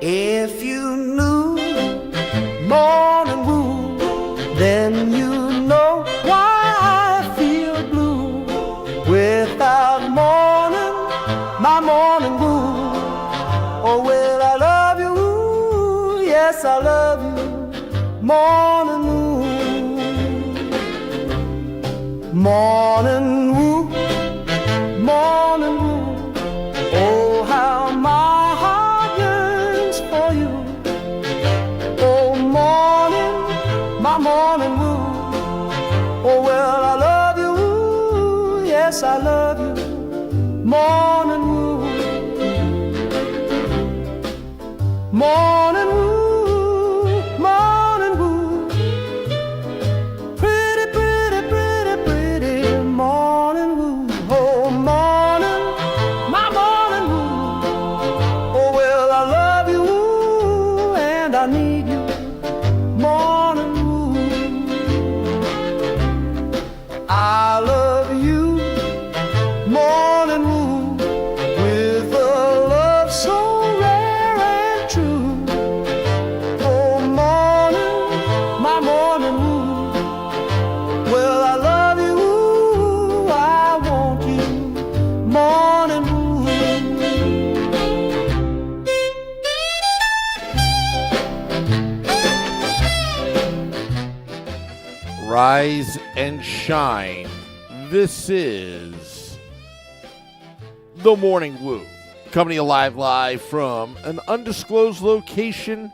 If you knew morning wood, then you know why I feel blue. Without morning, my morning wood. Oh, well, I love you, yes, I love you, morning wood. Morning wood, morning wood. Oh, how my heart yearns for you. Oh, morning, my morning wood. Oh, well, I love you, yes, I love you, morning wood. Morning wood, morning wood. Pretty, pretty, pretty, pretty morning wood. Oh, morning, my morning wood. Oh, well, I love you and I need you, morning wood. I love you, morning wood, with a love so rare and true. Oh, morning, my morning wood. Well, I love you, I want you, morning wood. Rise and shine. This is The Morning Woo, coming to you live from an undisclosed location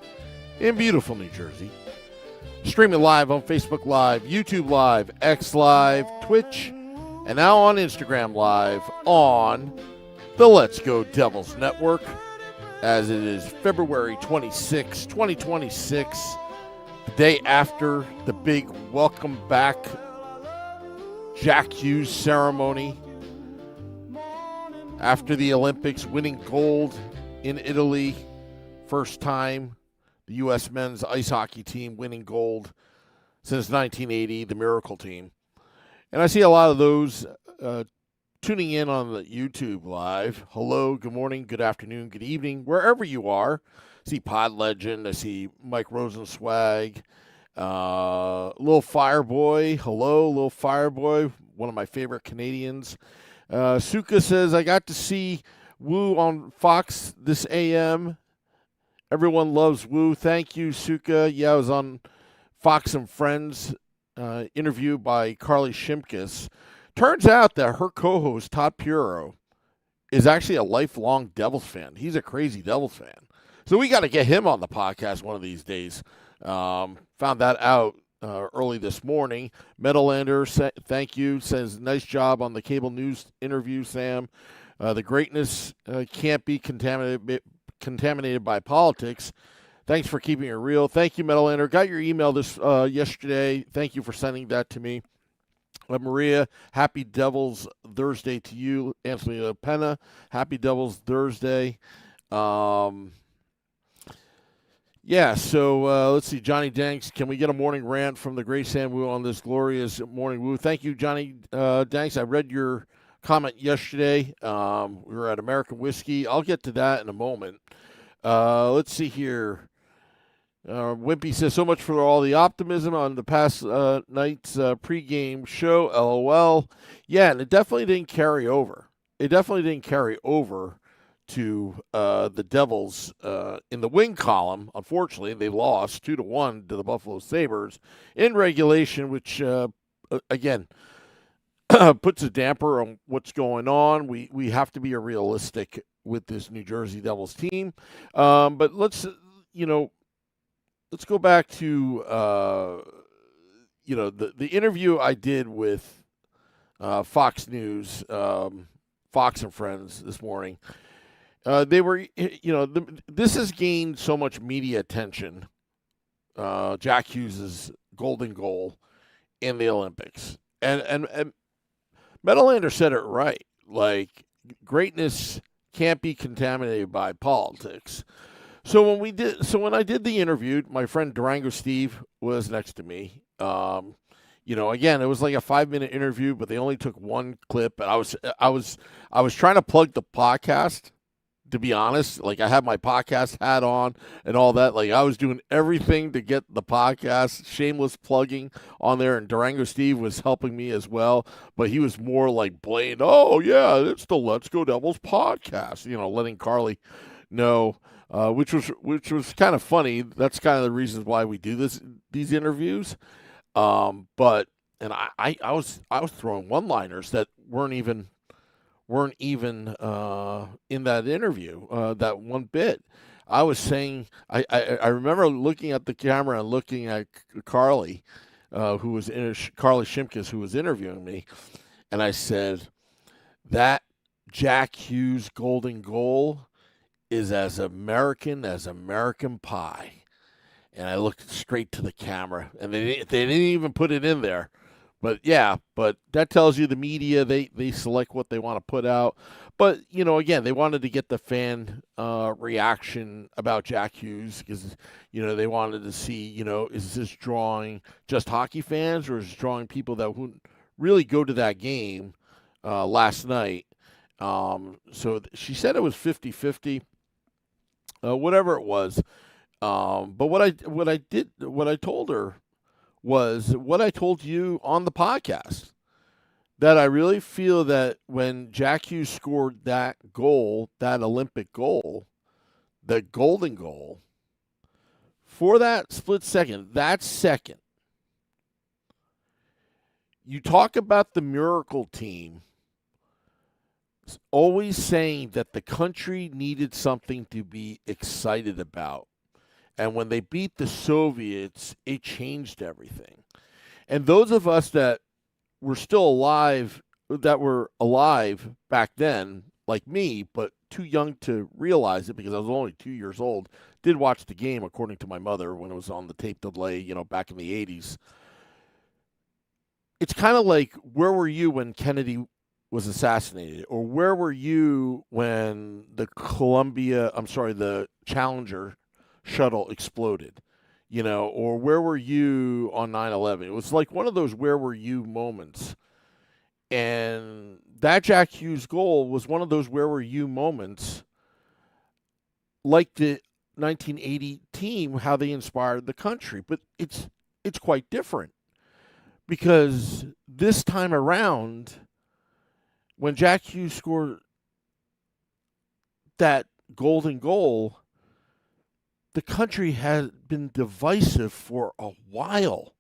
in beautiful New Jersey. Streaming live on Facebook Live, YouTube Live, X Live, Twitch, and now on Instagram Live on the Let's Go Devils Network, as it is February 26, 2026, the day after the big welcome back Jack Hughes ceremony after the Olympics, winning gold in Italy. First time the U.S. men's ice hockey team winning gold since 1980, the Miracle Team. And I see a lot of those tuning in on the YouTube Live. Hello, good morning, good afternoon, good evening, wherever you are. I see Pod Legend, I see Mike Rosenswag, Lil Fireboy. Hello, Lil Fireboy, one of my favorite Canadians. Suka says, I got to see Woo on Fox this AM. Everyone loves Woo. Thank you, Suka. Yeah, I was on Fox and Friends, interviewed by Carly Shimkus. Turns out that her co-host, Todd Puro, is actually a lifelong Devils fan. He's a crazy Devils fan. So we got to get him on the podcast one of these days. Found that out early this morning. Metalander, thank you. Says, nice job on the cable news interview, Sam. The greatness can't be contaminated by politics. Thanks for keeping it real. Thank you, Metalander. Got your email this yesterday. Thank you for sending that to me. Maria, happy Devils Thursday to you. Anthony Penna, happy Devils Thursday. Yeah, so let's see. Johnny Danks, can we get a morning rant from the great Sam Woo on this glorious morning woo? Thank you, Johnny Danks. I read your comment yesterday. We were at American Whiskey. I'll get to that in a moment. Let's see here. Wimpy says, so much for all the optimism on the past night's pregame show. LOL. Yeah, and it definitely didn't carry over. It definitely didn't carry over to the Devils in the win column. Unfortunately, they lost 2-1 to the Buffalo Sabres in regulation, which, again, puts a damper on what's going on. We have to be realistic with this New Jersey Devils team. But let's go back to the interview I did with Fox News, Fox and Friends this morning. They were, this has gained so much media attention. Jack Hughes' golden goal in the Olympics, and Metalander said it right. Like, greatness can't be contaminated by politics. So when I did the interview, my friend Durango Steve was next to me. Again, it was like a 5-minute interview, but they only took one clip, and I was trying to plug the podcast. To be honest, like I had my podcast hat on and all that. Like I was doing everything to get the podcast, shameless plugging on there. And Durango Steve was helping me as well, but he was more like blatant. Oh yeah, it's the Let's Go Devils podcast. Letting Carly know, which was kind of funny. That's kind of the reasons why we do these interviews. But I was throwing one-liners that weren't even in that interview, that one bit. I was saying, I remember looking at the camera and looking at Carly, Carly Shimkus, who was interviewing me, and I said, that Jack Hughes golden goal is as American pie. And I looked straight to the camera, and they didn't even put it in there. But that tells you the media, they select what they want to put out. But, again, they wanted to get the fan reaction about Jack Hughes because, they wanted to see, is this drawing just hockey fans or is it drawing people that wouldn't really go to that game last night? So she said it was 50-50, whatever it was. But what I told her was what I told you on the podcast, that I really feel that when Jack Hughes scored that goal, that Olympic goal, the golden goal, for that split second, you talk about the miracle team always saying that the country needed something to be excited about. And when they beat the Soviets, it changed everything. And those of us that were still alive, back then, like me, but too young to realize it because I was only 2 years old, did watch the game, according to my mother, when it was on the tape delay, back in the 80s. It's kind of like, where were you when Kennedy was assassinated? Or where were you when the Challenger shuttle exploded, or where were you on 9/11? It was like one of those where were you moments. And that Jack Hughes goal was one of those where were you moments, like the 1980 team, how they inspired the country. But it's quite different because this time around, when Jack Hughes scored that golden goal, the country has been divisive for a while.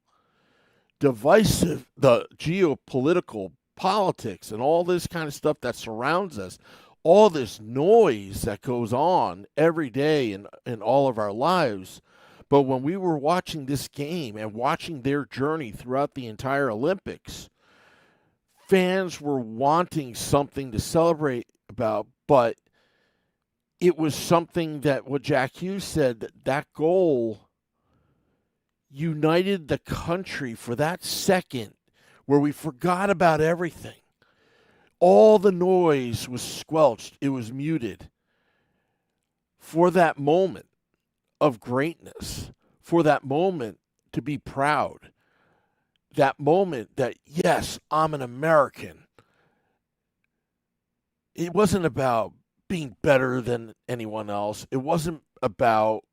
Divisive, the geopolitical politics and all this kind of stuff that surrounds us, all this noise that goes on every day in all of our lives. But when we were watching this game and watching their journey throughout the entire Olympics, fans were wanting something to celebrate about, but it was something that what Jack Hughes said, that goal united the country for that second where we forgot about everything. All the noise was squelched. It was muted for that moment of greatness, for that moment to be proud, that moment that, yes, I'm an American. It wasn't about being better than anyone else. It wasn't about,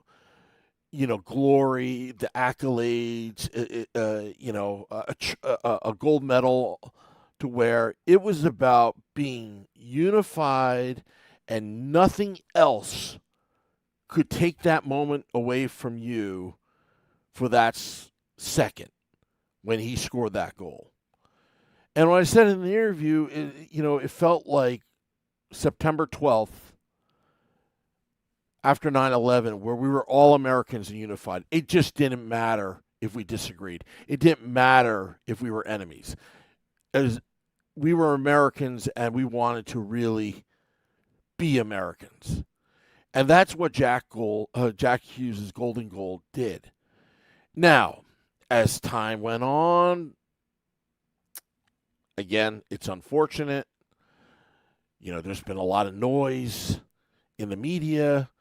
glory, the accolades, a gold medal to wear. It was about being unified, and nothing else could take that moment away from you for that second when he scored that goal. And when I said in the interview, it felt like September 12th, after 9/11, where we were all Americans and unified. It just didn't matter if we disagreed. It didn't matter if we were enemies. As we were Americans and we wanted to really be Americans. And that's what Jack Hughes' golden goal did. Now, as time went on, again, it's unfortunate. There's been a lot of noise in the media,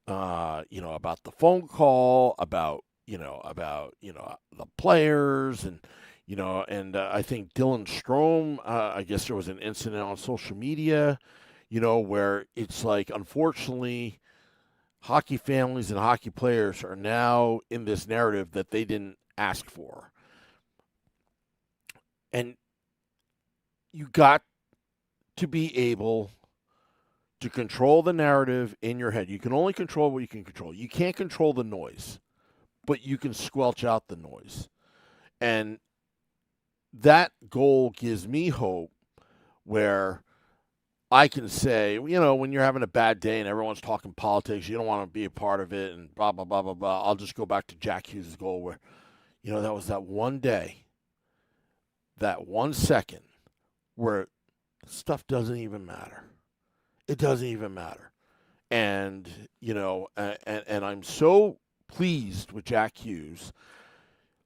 about the phone call, about the players, and And I think Dylan Strome, I guess there was an incident on social media, where it's like, unfortunately, hockey families and hockey players are now in this narrative that they didn't ask for. And you got to be able to control the narrative in your head. You can only control what you can control. You can't control the noise, but you can squelch out the noise. And that goal gives me hope, where I can say, when you're having a bad day and everyone's talking politics, you don't want to be a part of it and blah, blah, blah, blah, blah. I'll just go back to Jack Hughes' goal where, that was that one day, that 1 second where stuff doesn't even matter. It doesn't even matter. And, and I'm so pleased with Jack Hughes.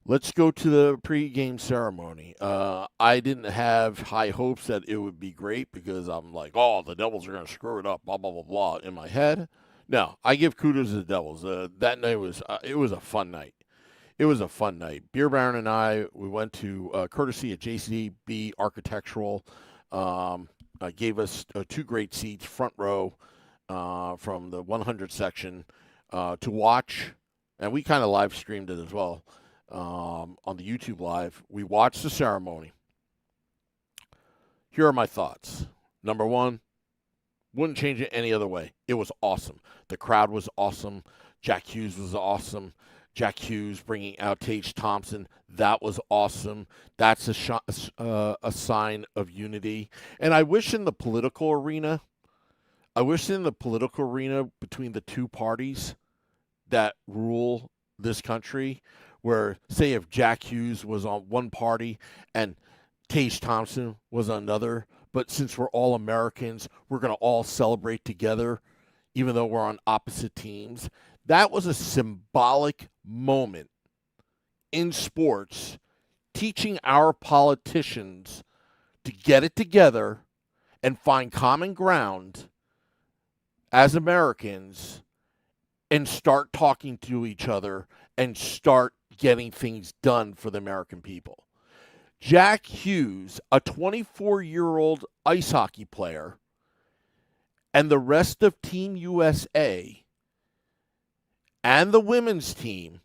Let's go to the pregame ceremony. I didn't have high hopes that it would be great because I'm like, oh, the Devils are going to screw it up, blah, blah, blah, blah, in my head. No, I give kudos to the Devils. That night was a fun night. It was a fun night. Beer Baron and I, we went to courtesy of JCB Architectural. Gave us 2 great seats, front row, from the 100 section to watch, and we kind of live streamed it as well on the YouTube Live. We watched the ceremony. Here are my thoughts. Number 1, wouldn't change it any other way. It was awesome. The crowd was awesome. Jack Hughes was awesome. Jack Hughes bringing out Tage Thompson, that was awesome. That's a sign of unity. And I wish in the political arena, between the two parties that rule this country, where, say, if Jack Hughes was on one party and Tage Thompson was on another, but since we're all Americans, we're going to all celebrate together, even though we're on opposite teams. That was a symbolic moment in sports, teaching our politicians to get it together and find common ground as Americans and start talking to each other and start getting things done for the American people. Jack Hughes, a 24-year-old ice hockey player, and the rest of Team USA and the women's team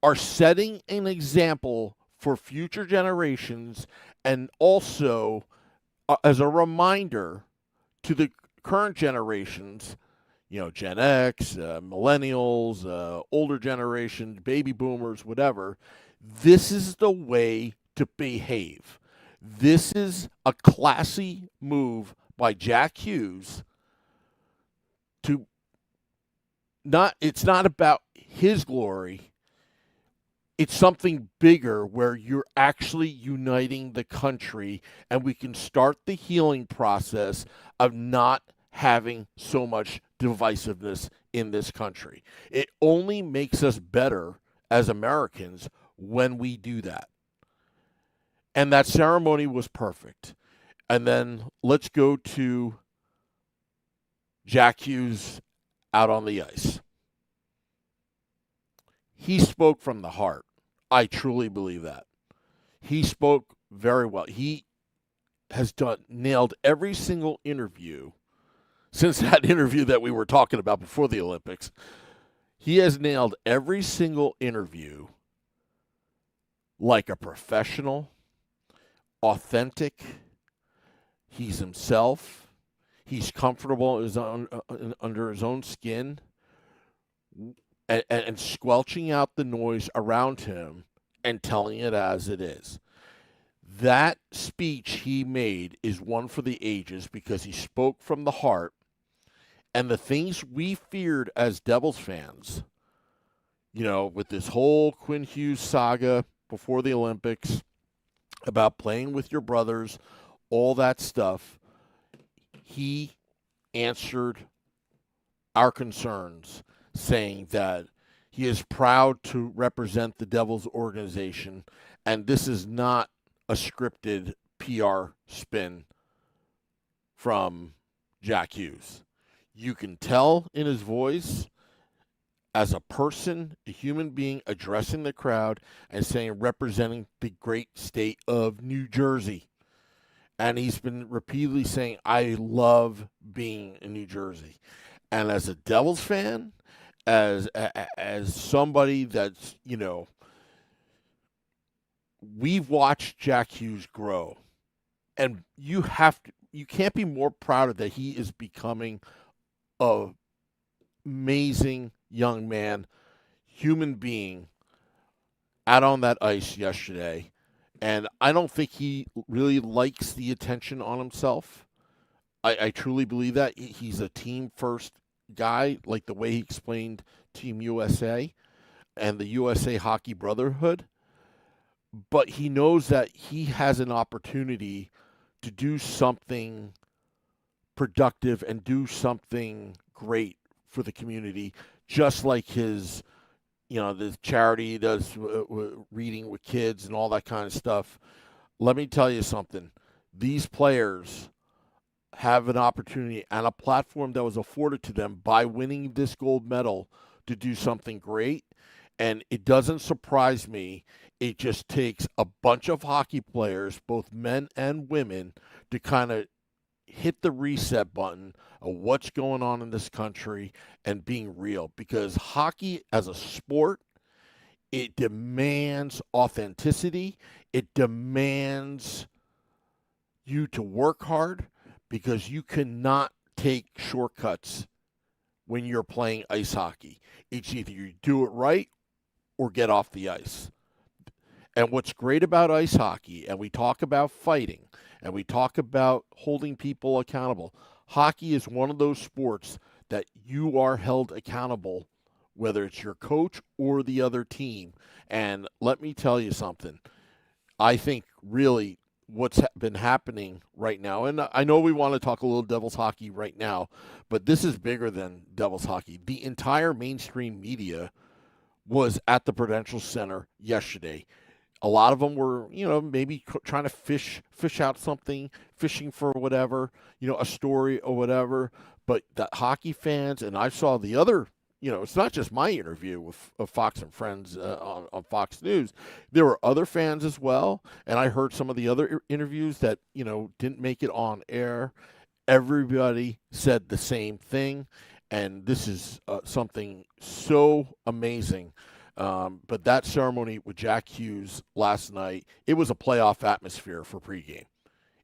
are setting an example for future generations, and also as a reminder to the current generations, Gen X, millennials, older generation, baby boomers, whatever. This is the way to behave. This is a classy move by Jack Hughes to it's not about his glory. It's something bigger where you're actually uniting the country, and we can start the healing process of not having so much divisiveness in this country. It only makes us better as Americans when we do that. And that ceremony was perfect. And then let's go to Jack Hughes out on the ice. He spoke from the heart. I truly believe that. He spoke very well. He has nailed every single interview since that interview that we were talking about before the Olympics. He has nailed every single interview like a professional, authentic. He's himself. He's comfortable under his own skin. And squelching out the noise around him and telling it as it is. That speech he made is one for the ages because he spoke from the heart. And the things we feared as Devils fans, with this whole Quinn Hughes saga before the Olympics, about playing with your brothers, all that stuff, he answered our concerns, saying that he is proud to represent the Devils organization, and this is not a scripted PR spin from Jack Hughes. You can tell in his voice as a person, a human being, addressing the crowd and saying, representing the great state of New Jersey. And he's been repeatedly saying, I love being in New Jersey. And as a Devils fan, as somebody that's, we've watched Jack Hughes grow. And you can't be more proud of that he is becoming a amazing young man, human being out on that ice yesterday. And I don't think he really likes the attention on himself. I truly believe that. He's a team first guy, like the way he explained Team USA and the USA Hockey Brotherhood. But he knows that he has an opportunity to do something productive and do something great for the community, just like his, the charity he does, reading with kids and all that kind of stuff. Let me tell you something. These players have an opportunity and a platform that was afforded to them by winning this gold medal to do something great. And it doesn't surprise me. It just takes a bunch of hockey players, both men and women, to kind of hit the reset button of what's going on in this country and being real. Because hockey as a sport, it demands authenticity. It demands you to work hard, because you cannot take shortcuts when you're playing ice hockey. It's either you do it right or get off the ice. And what's great about ice hockey, and we talk about fighting, and we talk about holding people accountable, hockey is one of those sports that you are held accountable, whether it's your coach or the other team. And let me tell you something. I think really what's been happening right now, and I know we want to talk a little Devils hockey right now, but this is bigger than Devils hockey. The entire mainstream media was at the Prudential Center yesterday. A lot of them were, maybe trying to fish out something, fishing for whatever, a story or whatever. But the hockey fans, and I saw the other, it's not just my interview with Fox and Friends on Fox News. There were other fans as well, and I heard some of the other interviews that, didn't make it on air. Everybody said the same thing, and this is something so amazing. But that ceremony with Jack Hughes last night, it was a playoff atmosphere for pregame.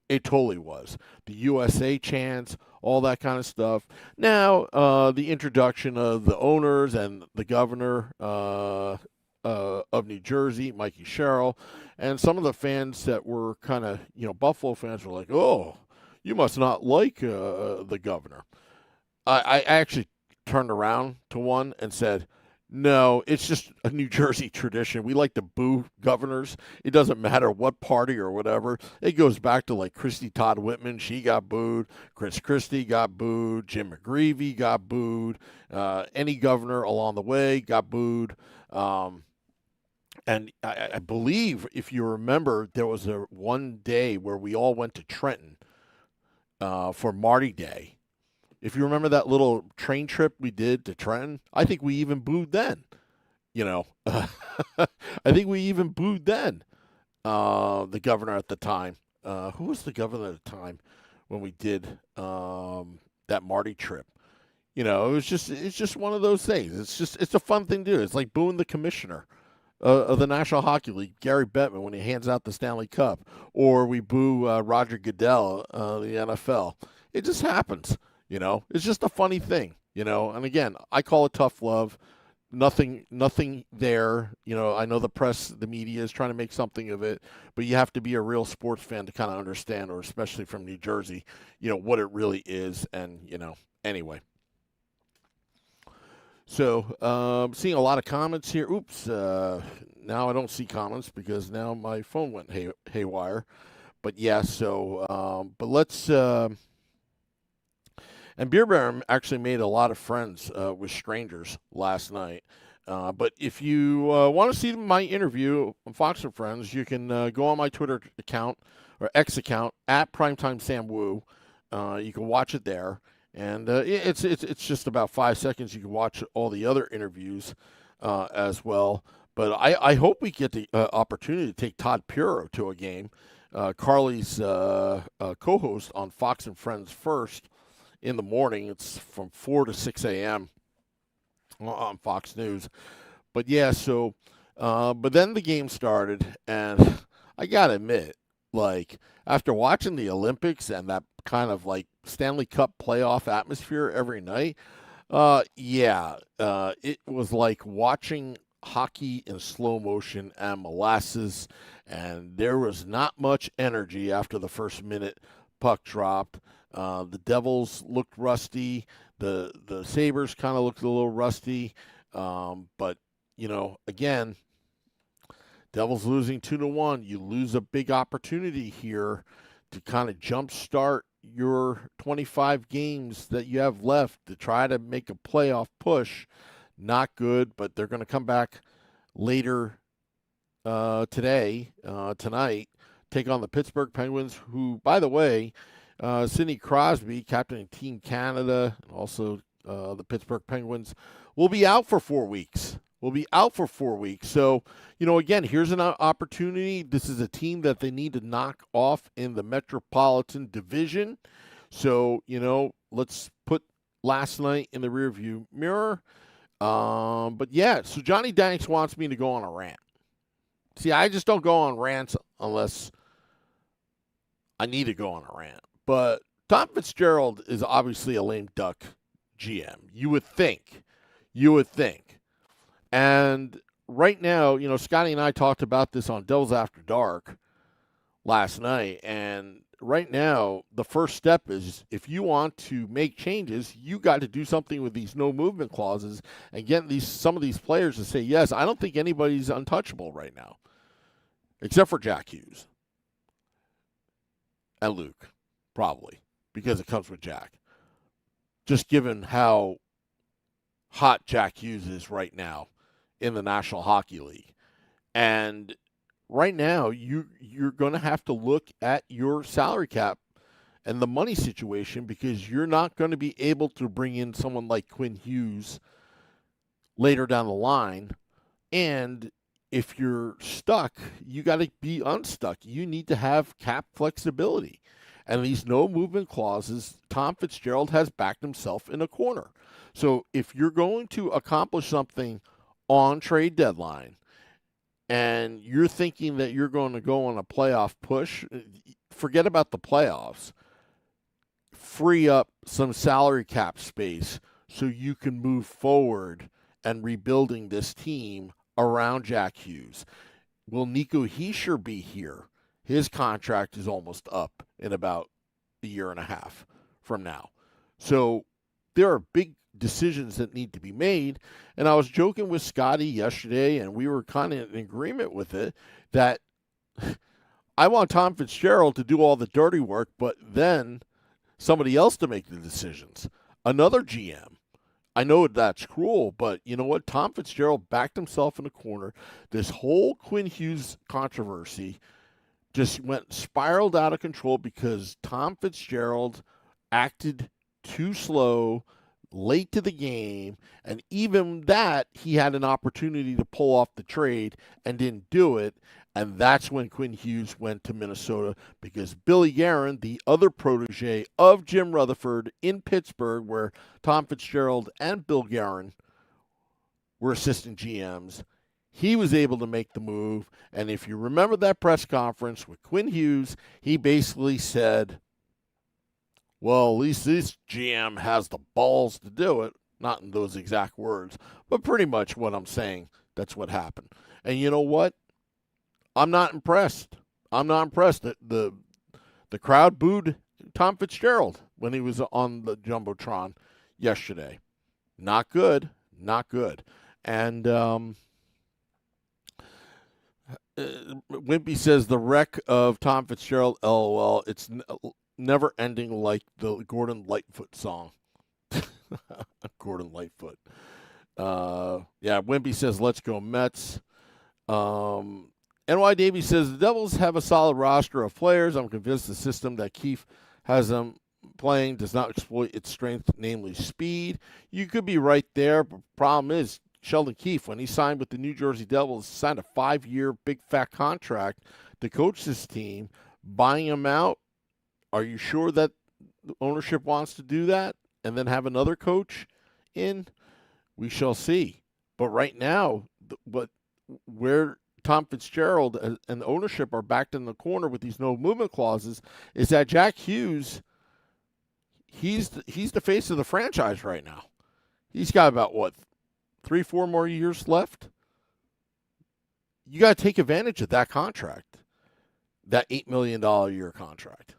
It totally was. The USA chants, all that kind of stuff. Now, the introduction of the owners and the governor of New Jersey, Mikey Sherrill, and some of the fans that were kind of, Buffalo fans were like, oh, you must not like the governor. I actually turned around to one and said, no, it's just a New Jersey tradition. We like to boo governors. It doesn't matter what party or whatever. It goes back to like Christy Todd Whitman. She got booed. Chris Christie got booed. Jim McGreevey got booed. Any governor along the way got booed. And I believe, if you remember, there was one day where we all went to Trenton for Marty Day. If you remember that little train trip we did to Trenton, I think we even booed then. I think we even booed then. The governor at the time. Who was the governor at the time when we did that Marty trip? It's just one of those things. It's a fun thing to do. It's like booing the commissioner of the National Hockey League, Gary Bettman, when he hands out the Stanley Cup, or we boo Roger Goodell, the NFL. It just happens. It's just a funny thing, and again, I call it tough love. Nothing there. I know the press, the media is trying to make something of it, but you have to be a real sports fan to kind of understand, or especially from New Jersey, what it really is. And, anyway. So, seeing a lot of comments here. Oops. Now I don't see comments because now my phone went haywire. But yeah, but let's, and Beer Baron actually made a lot of friends with strangers last night. But if you want to see my interview on Fox and Friends, you can go on my Twitter account or X account at Primetime Sam Wu. You can watch it there. And it's just about 5 seconds. You can watch all the other interviews as well. But I hope we get the opportunity to take Todd Puro to a game. Carly's co-host on Fox and Friends First in the morning. It's from 4 to 6 a.m. on Fox News. But yeah, so but then the game started, and I gotta admit, like after watching the Olympics and that kind of like Stanley Cup playoff atmosphere every night, it was like watching hockey in slow motion and molasses, and there was not much energy after the first minute puck dropped. The Devils looked rusty. The Sabres kind of looked a little rusty. But, again, Devils losing 2-1. You lose a big opportunity here to kind of jumpstart your 25 games that you have left to try to make a playoff push. Not good, but they're going to come back later tonight, take on the Pittsburgh Penguins, who, by the way, Sidney Crosby, captaining Team Canada, and also the Pittsburgh Penguins, will be out for 4 weeks. So, again, here's an opportunity. This is a team that they need to knock off in the Metropolitan Division. So, let's put last night in the rearview mirror. But yeah, so Johnny Danks wants me to go on a rant. See, I just don't go on rants unless I need to go on a rant. But Tom Fitzgerald is obviously a lame duck GM. You would think. And right now, Scotty and I talked about this on Devils After Dark last night. And right now, the first step is if you want to make changes, you got to do something with these no movement clauses and get some of these players to say, yes, I don't think anybody's untouchable right now, except for Jack Hughes and Luke, probably, because it comes with Jack. Just given how hot Jack Hughes is right now in the National Hockey League. And right now, you're going to have to look at your salary cap and the money situation because you're not going to be able to bring in someone like Quinn Hughes later down the line. And if you're stuck, you got to be unstuck. You need to have cap flexibility. And these no movement clauses, Tom Fitzgerald has backed himself in a corner. So if you're going to accomplish something on trade deadline, and you're thinking that you're going to go on a playoff push, forget about the playoffs. Free up some salary cap space so you can move forward and rebuilding this team around Jack Hughes. Will Nico Hischier be here? His contract is almost up in about a year and a half from now. So there are big decisions that need to be made. And I was joking with Scotty yesterday, and we were kind of in agreement with it, that I want Tom Fitzgerald to do all the dirty work, but then somebody else to make the decisions. Another GM. I know that's cruel, but you know what? Tom Fitzgerald backed himself in a corner. This whole Quinn Hughes controversy just spiraled out of control because Tom Fitzgerald acted too slow, late to the game, and even that, he had an opportunity to pull off the trade and didn't do it, and that's when Quinn Hughes went to Minnesota because Billy Guerin, the other protege of Jim Rutherford in Pittsburgh, where Tom Fitzgerald and Bill Guerin were assistant GMs, he was able to make the move, and if you remember that press conference with Quinn Hughes, he basically said, well, at least this GM has the balls to do it. Not in those exact words, but pretty much what I'm saying, that's what happened. And you know what? I'm not impressed. The crowd booed Tom Fitzgerald when he was on the Jumbotron yesterday. Not good. And Wimpy says the wreck of Tom Fitzgerald, LOL, it's never ending like the Gordon Lightfoot song. Gordon Lightfoot. Wimpy says, let's go Mets. NY Davey says, the Devils have a solid roster of players. I'm convinced the system that Keefe has them playing, does not exploit its strength, namely speed. You could be right there, but problem is, Sheldon Keefe, when he signed with the New Jersey Devils, signed a 5-year big fat contract to coach this team. Buying him out, are you sure that the ownership wants to do that and then have another coach in? We shall see. But right now, where Tom Fitzgerald and the ownership are backed in the corner with these no movement clauses is that Jack Hughes, he's the face of the franchise right now. He's got about, 3-4 more years left? You got to take advantage of that contract, that $8 million a year contract.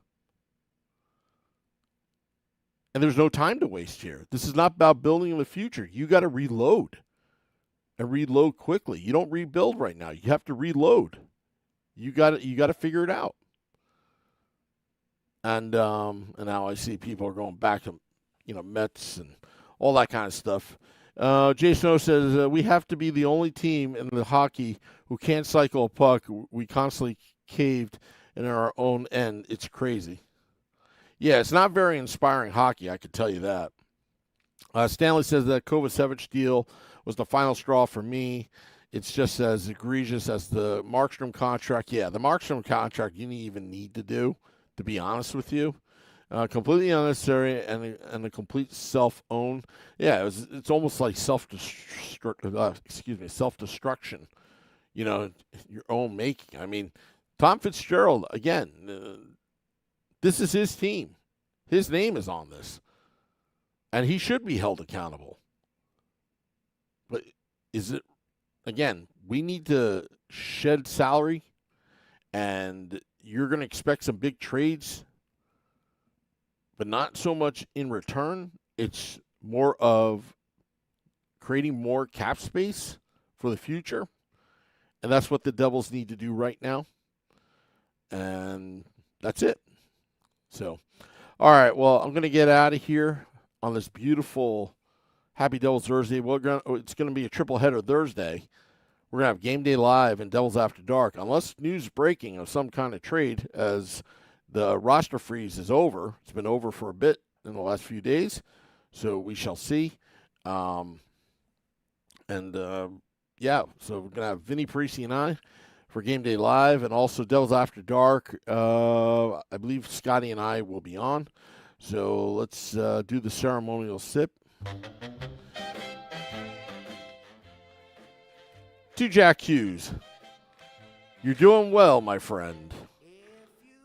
And there's no time to waste here. This is not about building in the future. You got to reload, and reload quickly. You don't rebuild right now. You have to reload. You got to figure it out. And now I see people are going back to, Mets and all that kind of stuff. Jason O says, we have to be the only team in the hockey who can't cycle a puck. We constantly caved in our own end. It's crazy. Yeah, it's not very inspiring hockey, I can tell you that. Stanley says that Kovacevic deal was the final straw for me. It's just as egregious as the Markstrom contract. Yeah, the Markstrom contract you didn't even need to do, to be honest with you. Completely unnecessary and a complete self-own. Yeah, it's almost like self-destruction. Your own making. I mean, Tom Fitzgerald, again, this is his team. His name is on this. And he should be held accountable. But is it, again, we need to shed salary, and you're going to expect some big trades, but not so much in return. It's more of creating more cap space for the future. And that's what the Devils need to do right now. And that's it. So, all right, well, I'm going to get out of here on this beautiful Happy Devils Thursday. It's going to be a triple header Thursday. We're going to have Game Day Live and Devils After Dark, unless news breaking of some kind of trade, as the roster freeze is over. It's been over for a bit in the last few days, so we shall see. So we're going to have Vinny Parisi and I for Game Day Live, and also Devils After Dark. I believe Scotty and I will be on. So let's do the ceremonial sip. To Jack Hughes, you're doing well, my friend.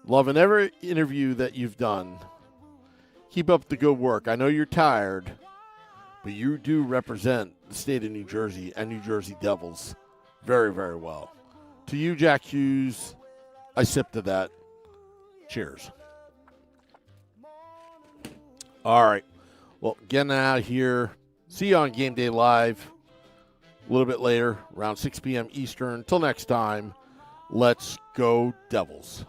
Loving every interview that you've done. Keep up the good work. I know you're tired, but you do represent the state of New Jersey and New Jersey Devils very, very well. To you, Jack Hughes, I sip to that. Cheers. All right. Well, getting out of here. See you on Game Day Live a little bit later, around 6 p.m. Eastern. Until next time, let's go Devils.